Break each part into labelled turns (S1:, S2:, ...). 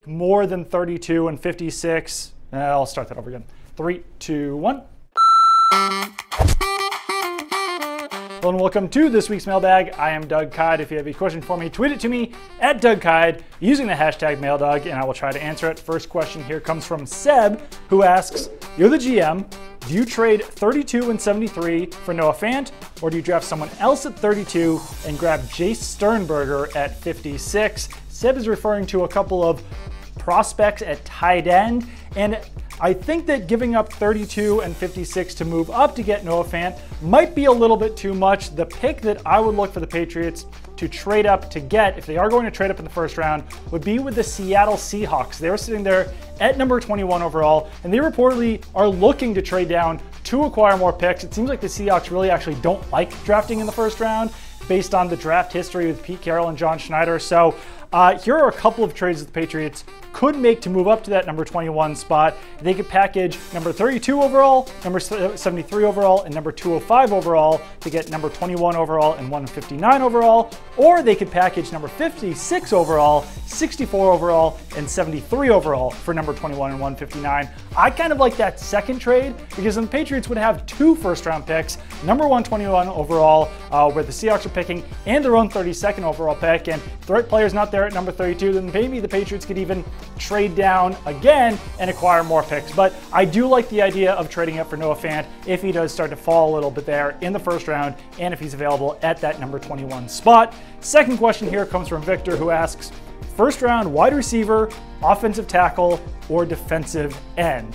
S1: more than 32 and 56. I'll start that over again. 3, 2, 1. Hello and welcome to this week's mailbag. I am Doug Kyde. If you have a question for me, tweet it to me at Doug Kyde using the hashtag MailDog, and I will try to answer it. First question here comes from Seb, who asks, you're the GM. Do you trade 32 and 73 for Noah Fant, or do you draft someone else at 32 and grab Jace Sternberger at 56? Seb is referring to a couple of prospects at tight end, and I think that giving up 32 and 56 to move up to get Noah Fant might be a little bit too much. The pick that I would look for the Patriots to trade up to get, if they are going to trade up in the first round, would be with the Seattle Seahawks. They're sitting there at number 21 overall, and they reportedly are looking to trade down to acquire more picks. It seems like the Seahawks really actually don't like drafting in the first round based on the draft history with Pete Carroll and John Schneider. So here are a couple of trades that the Patriots could make to move up to that number 21 spot. They could package number 32 overall, number 73 overall, and number 205 overall to get number 21 overall and 159 overall. Or they could package number 56 overall, 64 overall, and 73 overall for number 21 and 159. I kind of like that second trade because then the Patriots would have 2 first-round picks, number 121 overall, where the Seahawks are picking, and their own 32nd overall pick. And if the right player's not there at number 32, then maybe the Patriots could even trade down again and acquire more picks. But I do like the idea of trading up for Noah Fant if he does start to fall a little bit there in the first round and if he's available at that number 21 spot. Second question here comes from Victor, who asks, first round wide receiver, offensive tackle, or defensive end?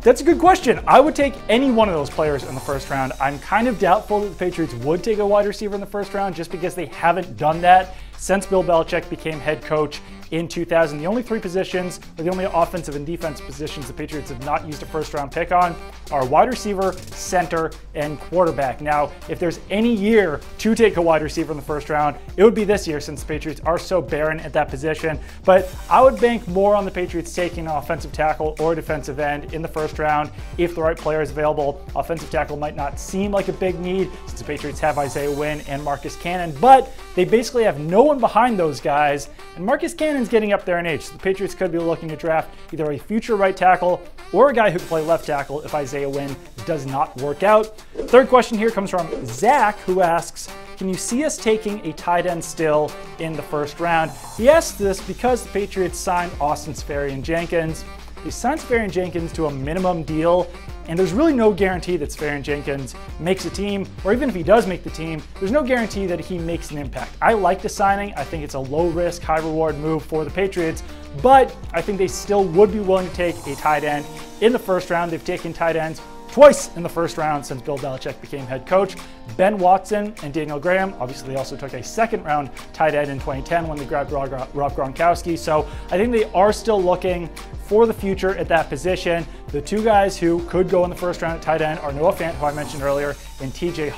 S1: That's a good question. I would take any one of those players in the first round. I'm kind of doubtful that the Patriots would take a wide receiver in the first round just because they haven't done that since Bill Belichick became head coach in 2000. The only 3 positions, or the only offensive and defensive positions the Patriots have not used a first-round pick on are wide receiver, center, and quarterback. Now, if there's any year to take a wide receiver in the first round, it would be this year since the Patriots are so barren at that position. But I would bank more on the Patriots taking an offensive tackle or defensive end in the first round if the right player is available. Offensive tackle might not seem like a big need since the Patriots have Isaiah Wynn and Marcus Cannon, but they basically have no one behind those guys, and Marcus Cannon's getting up there in age. So the Patriots could be looking to draft either a future right tackle or a guy who can play left tackle if Isaiah Wynn does not work out. Third question here comes from Zach, who asks, can you see us taking a tight end still in the first round? He asks this because the Patriots signed Austin Seferian-Jenkins. They signed Seferian-Jenkins to a minimum deal, and there's really no guarantee that Seferian-Jenkins makes a team, or even if he does make the team, there's no guarantee that he makes an impact. I like the signing. I think it's a low-risk, high-reward move for the Patriots, but I think they still would be willing to take a tight end in the first round. They've taken tight ends twice in the first round since Bill Belichick became head coach. Ben Watson and Daniel Graham. Obviously, they also took a second-round tight end in 2010 when they grabbed Rob Gronkowski. So I think they are still looking for the future at that position. The 2 guys who could go in the first round at tight end are Noah Fant, who I mentioned earlier, and TJ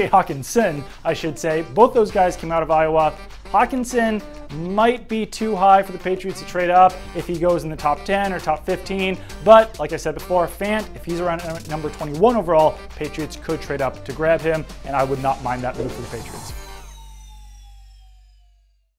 S1: Hawkinson, I should say. Both those guys came out of Iowa. Hawkinson might be too high for the Patriots to trade up if he goes in the top 10 or top 15. But like I said before, Fant, if he's around number 21 overall, Patriots could trade up to grab him, and I would not mind that move for the Patriots.